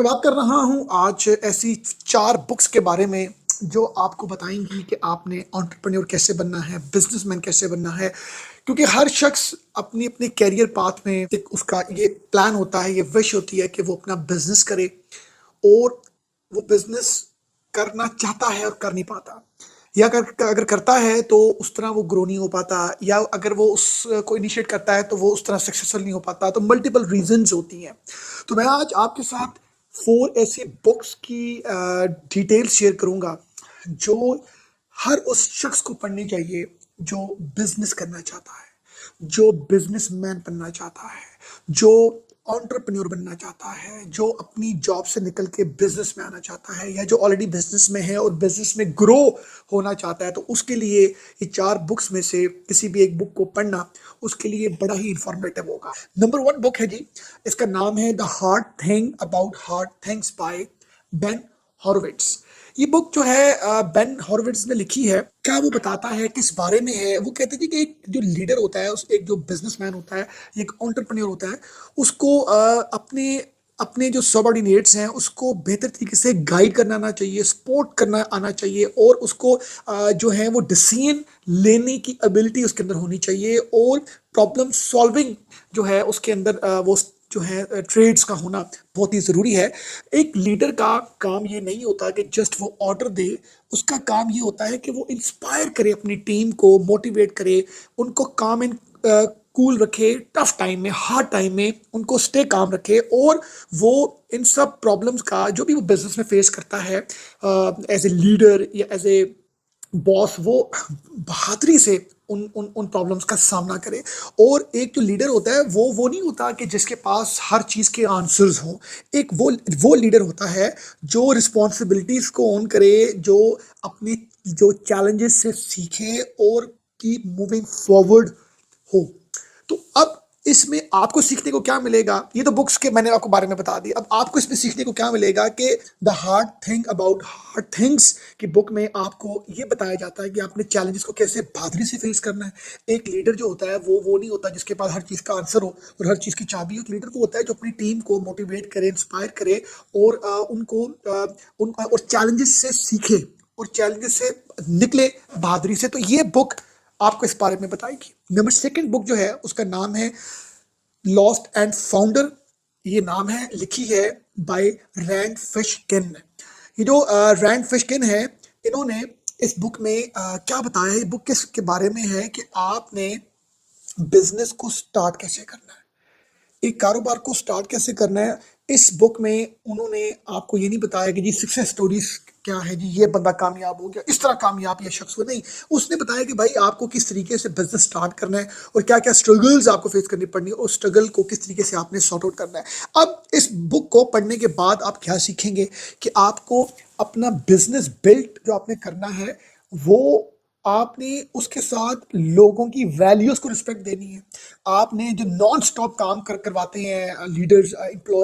मैं बात कर रहा हूँ आज ऐसी 4 बुक्स के बारे में जो आपको बताएँगी कि आपने एंटरप्रेन्योर कैसे बनना है, बिज़नेसमैन कैसे बनना है। क्योंकि हर शख्स अपनी-अपनी करियर पाथ में एक उसका ये प्लान होता है, ये विश होती है कि वो अपना बिज़नेस करे और वो बिज़नेस करना चाहता है और कर नहीं पाता। या अगर अगर करता है तो उस तरह वो ग्रो नहीं हो पाता, या अगर वो उसको इनिशिएट करता है तो वो उस तरह सक्सेसफुल नहीं हो पाता। तो मल्टीपल रीज़न्स होती हैं। तो मैं आज आपके साथ 4 ऐसी बुक्स की डिटेल्स शेयर करूँगा जो हर उस शख्स को पढ़नी चाहिए जो बिज़नेस करना चाहता है, जो बिज़नेसमैन बनना चाहता है, जो एंटरप्रेन्योर बनना चाहता है, जो अपनी जॉब से निकल के बिज़नेस में आना चाहता है, या जो ऑलरेडी बिज़नेस में है और बिज़नेस में ग्रो होना चाहता है। तो उसके लिए ये 4 बुक्स में से किसी भी एक बुक को पढ़ना उसके लिए बड़ा ही इंफॉर्मेटिव होगा। नंबर 1 बुक है जी, इसका नाम है the hard thing about hard things by Ben Horowitz. ये बुक जो है बेन हॉरोविट्ज ने लिखी है। क्या वो बताता है, किस बारे में है? वो कहते थे कि एक जो लीडर होता है, उस एक जो बिजनेसमैन होता है, एक एंटरप्रेन्योर होता है, उसको अपने अपने जो सबऑर्डिनेट्स हैं उसको बेहतर तरीके से गाइड करना आना चाहिए, सपोर्ट करना आना चाहिए, और उसको जो है वो डिसीजन लेने की एबिलिटी उसके अंदर होनी चाहिए, और प्रॉब्लम सॉल्विंग जो है उसके अंदर वो जो है ट्रेड्स का होना बहुत ही ज़रूरी है। एक लीडर का काम ये नहीं होता कि जस्ट वो ऑर्डर दे, उसका काम ये होता है कि वो इंस्पायर करे अपनी टीम को, मोटिवेट करे, उनको काम एंड कूल रखे, टफ टाइम में, हार्ड टाइम में उनको स्टे काम रखे, और वो इन सब प्रॉब्लम्स का जो भी वो बिजनेस में फेस करता है एज ए लीडर या एज ए बॉस, वो बहादुरी से उन प्रॉब्लम्स का सामना करे। और एक जो लीडर होता है वो नहीं होता कि जिसके पास हर चीज़ के आंसर्स हों। एक वो लीडर होता है जो रिस्पॉन्सिबिलिटीज को ओन करे, जो अपने जो चैलेंजेस से सीखे और कीप मूविंग फॉरवर्ड हो। तो अब इसमें आपको सीखने को क्या मिलेगा? ये तो बुक्स के मैंने आपको बारे में बता दिया। अब आपको इसमें सीखने को क्या मिलेगा कि the hard thing about hard things की बुक में आपको ये बताया जाता है कि आपने चैलेंजेस को कैसे बहादुरी से फेस करना है। एक लीडर जो होता है वो नहीं होता जिसके पास हर चीज़ का आंसर हो और हर चीज़ की चाबी हो। एक लीडर वो होता है जो अपनी टीम को मोटिवेट करे, इंस्पायर करे, और और चैलेंजेस से सीखे और चैलेंजेस से निकले बहादुरी से। तो ये बुक आपको इस बारे में बताएगी। नंबर 2 बुक जो है उसका नाम है लॉस्ट एंड फाउंडर। ये नाम है, लिखी है बाय रैंड फिशकिन। ये जो रैंड फिशकिन है, इन्होंने इस बुक में क्या बताया है? ये बुक किस के बारे में है कि आपने बिजनेस को स्टार्ट कैसे करना है, एक कारोबार को स्टार्ट कैसे करना है। इस बुक में उन्होंने आपको ये नहीं बताया कि जी सक्सेस स्टोरीज क्या है, जी ये बंदा कामयाब हो गया, इस तरह कामयाब ये शख्स हो, नहीं। उसने बताया कि भाई आपको किस तरीके से बिजनेस स्टार्ट करना है और क्या क्या स्ट्रगल्स आपको फेस करनी पड़नी है, और स्ट्रगल को किस तरीके से आपने सॉर्ट आउट करना है। अब इस बुक को पढ़ने के बाद आप क्या सीखेंगे कि आपको अपना बिजनेस बिल्ड जो आपने करना है, वो आपने उसके साथ लोगों की वैल्यूज को रिस्पेक्ट देनी है। आपने जो नॉन स्टॉप काम करवाते हैं लीडर्स,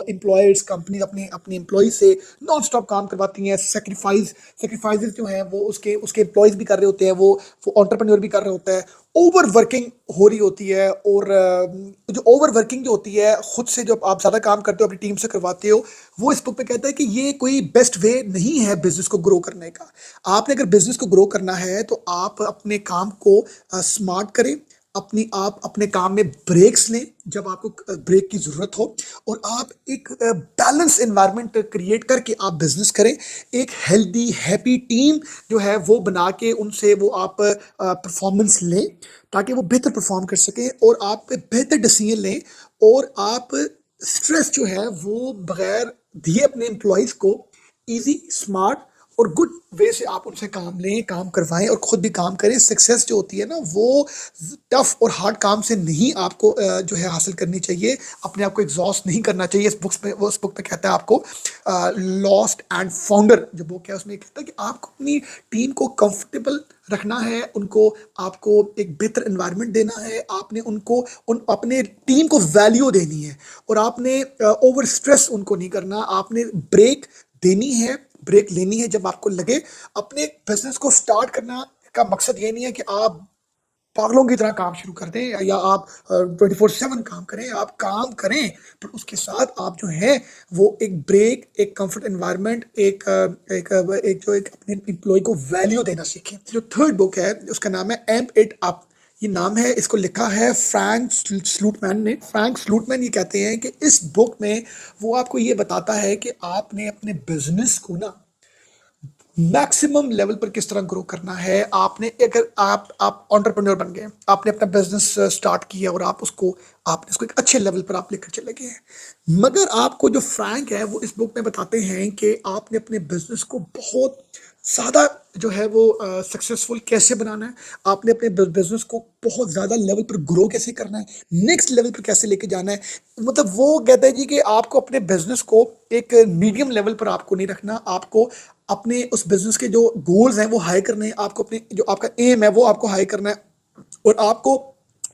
एम्प्लॉयर्स, कंपनी अपने अपने एम्प्लॉय से नॉन स्टॉप काम करवाती हैं। सेक्रीफाइसेस जो हैं वो उसके उसके एम्प्लॉयज भी कर रहे होते हैं, वो एंटरप्रेन्योर भी कर रहे होता है। ओवर वर्किंग हो रही होती है, और जो ओवर वर्किंग जो होती है, खुद से जो आप ज़्यादा काम करते हो, अपनी टीम से करवाते हो, वो इस बुक पे कहता है कि ये कोई बेस्ट वे नहीं है बिजनेस को ग्रो करने का। आपने अगर बिजनेस को ग्रो करना है तो आप अपने काम को स्मार्ट करें, आप अपने काम में ब्रेक्स लें जब आपको ब्रेक की जरूरत हो, और आप एक बैलेंस एनवायरनमेंट क्रिएट करके आप बिजनेस करें। एक हेल्दी हैप्पी टीम जो है वो बना के उनसे वो आप परफॉर्मेंस लें, ताकि वो बेहतर परफॉर्म कर सकें और आप बेहतर डिसीजन लें, और आप स्ट्रेस जो है वो बगैर दिए अपने एम्प्लॉयज को इजी, स्मार्ट और गुड वे से आप उनसे काम लें, काम करवाएं और खुद भी काम करें। सक्सेस जो होती है ना, वो टफ और हार्ड काम से नहीं आपको जो है हासिल करनी चाहिए। अपने आप को एग्जॉस्ट नहीं करना चाहिए। इस बुक्स में वो इस बुक पे कहता है आपको लॉस्ट एंड फाउंडर जो बुक है उसमें कहता है कि आपको अपनी टीम को कंफर्टेबल रखना है, उनको आपको एक बेहतर एनवायरनमेंट देना है, आपने उनको अपने टीम को वैल्यू देनी है, और आपने ओवर स्ट्रेस उनको नहीं करना। आपने ब्रेक देनी है, ब्रेक लेनी है जब आपको लगे। अपने बिजनेस को स्टार्ट करना का मकसद ये नहीं है कि आप पागलों की तरह काम शुरू कर दें या आप 24/7 काम करें, आप काम करें, पर उसके साथ आप जो है वो एक ब्रेक, एक कंफर्ट एनवायरनमेंट, एक अपने एम्प्लॉय को वैल्यू देना सीखें। जो थर्ड बुक है उसका नाम है एम्प इट अप। ये नाम है, इसको लिखा है फ्रैंक स्लूटमैन ने। फ्रैंक स्लूटमैन ये कहते हैं कि इस बुक में वो आपको ये बताता है कि आपने अपने बिजनेस को ना मैक्सिमम लेवल पर किस तरह ग्रो करना है। आपने अगर आप एंटरप्रेन्योर बन गए, आपने अपना बिजनेस स्टार्ट किया और आपने इसको एक अच्छे लेवल पर आप लेकर चले गए हैं, मगर आपको जो फ्रैंक है वो इस बुक में बताते हैं कि आपने अपने बिजनेस को बहुत ज़्यादा जो है वो सक्सेसफुल कैसे बनाना है, आपने अपने बिजनेस को बहुत ज़्यादा लेवल पर ग्रो कैसे करना है, नेक्स्ट लेवल पर कैसे लेके जाना है। मतलब वो कहता है जी कि आपको अपने बिजनेस को एक मीडियम लेवल पर आपको नहीं रखना, आपको अपने उस बिजनेस के जो गोल्स हैं वो हाई करने हैं, आपको अपने जो आपका एम है वो आपको हाई करना है। और आपको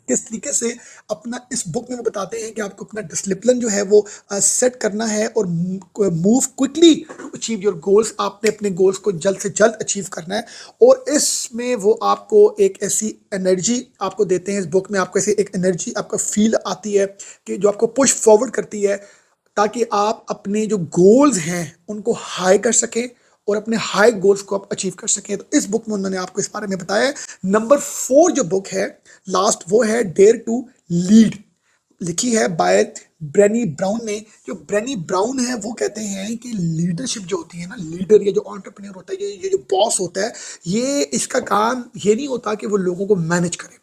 किस तरीके से अपना, इस बुक में वो बताते हैं कि आपको अपना डिसिप्लिन जो है वो सेट करना है और move quickly to achieve your goals. आपने अपने गोल्स को जल्द से जल्द अचीव करना है। और इसमें वो आपको एक ऐसी एनर्जी आपको देते हैं, इस बुक में आपको ऐसी एक एनर्जी आपको फील आती है कि जो आपको पुश फॉरवर्ड करती है, ताकि आप अपने जो गोल्स हैं उनको हाई कर सकें और अपने हाई गोल्स को आप अचीव कर सकें। तो इस बुक में उन्होंने आपको इस बारे में बताया है। नंबर 4 जो बुक है लास्ट, वो है डेयर टू लीड, लिखी है बाय ब्रेनी ब्राउन ने। जो ब्रेनी ब्राउन है वो कहते हैं कि लीडरशिप जो होती है ना, लीडर, ये जो एंटरप्रेन्योर होता है, ये जो बॉस होता है, ये इसका काम ये नहीं होता कि वो लोगों को मैनेज करे।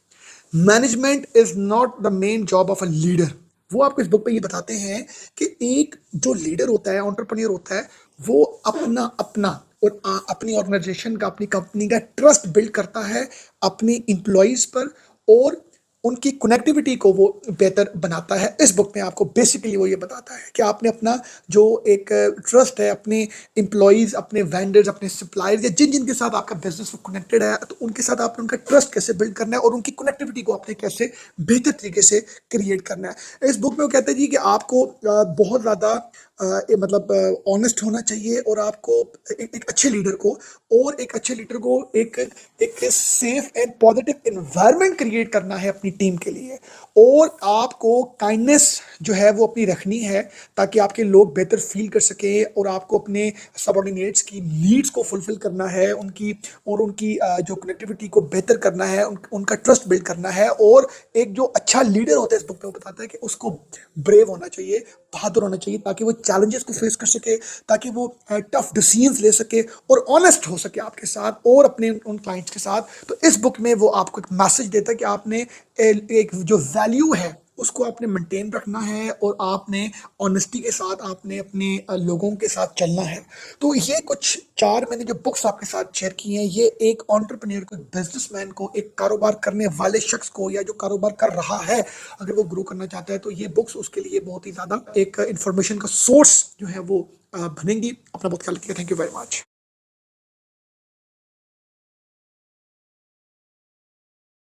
Management is not the main job of a leader. वो आपको इस बुक पे ये बताते हैं कि एक जो लीडर होता है, एंटरप्रेन्योर होता है, वो अपना अपना और अपनी ऑर्गेनाइजेशन का, अपनी कंपनी का ट्रस्ट बिल्ड करता है अपनी इंप्लॉइज पर, और उनकी कनेक्टिविटी को वो बेहतर बनाता है। इस बुक में आपको बेसिकली वो ये बताता है कि आपने अपना जो एक ट्रस्ट है अपने एम्प्लॉयज़, अपने वेंडर्स, अपने सप्लायर्स या जिन जिन के साथ आपका बिजनेस कनेक्टेड है, तो उनके साथ आपने उनका ट्रस्ट कैसे बिल्ड करना है और उनकी कनेक्टिविटी को आपने कैसे बेहतर तरीके से क्रिएट करना है। इस बुक में वो कहते हैं जी कि आपको बहुत ज़्यादा मतलब ऑनेस्ट होना चाहिए, और आपको एक अच्छे लीडर को, एक safe and positive environment create करना है अपनी टीम के लिए, और आपको काइंडनेस जो है वो अपनी रखनी है ताकि आपके लोग बेहतर फील कर सकें, और आपको अपने सबऑर्डिनेट्स की नीड्स को फुलफिल करना है, उनकी जो कनेक्टिविटी को बेहतर करना है, उनका ट्रस्ट बिल्ड करना है। और एक जो अच्छा लीडर होता है, इस बुक में वो बताता है कि उसको ब्रेव होना चाहिए, बहादुर होना चाहिए, ताकि वो चैलेंजेस को फेस कर सके, ताकि वो टफ डिसीजंस ले सके और ऑनेस्ट हो सके आपके साथ और अपने उन क्लाइंट्स के साथ। तो इस बुक में वो आपको एक मैसेज देता है कि आपने एक जो वैल्यू है उसको आपने मेंटेन रखना है, और आपने ऑनेस्टी के साथ आपने अपने लोगों के साथ चलना है। तो ये कुछ 4 मैंने जो बुक्स आपके साथ शेयर की हैं, ये एक एंटरप्रेन्योर को, एक बिजनेसमैन को, एक कारोबार करने वाले शख्स को, या जो कारोबार कर रहा है, अगर वो ग्रो करना चाहता है, तो ये बुक्स उसके लिए बहुत ही ज़्यादा एक इंफॉर्मेशन का सोर्स जो है वो बनेंगी। अपना बहुत ख्याल रखिएगा। Thank you very much.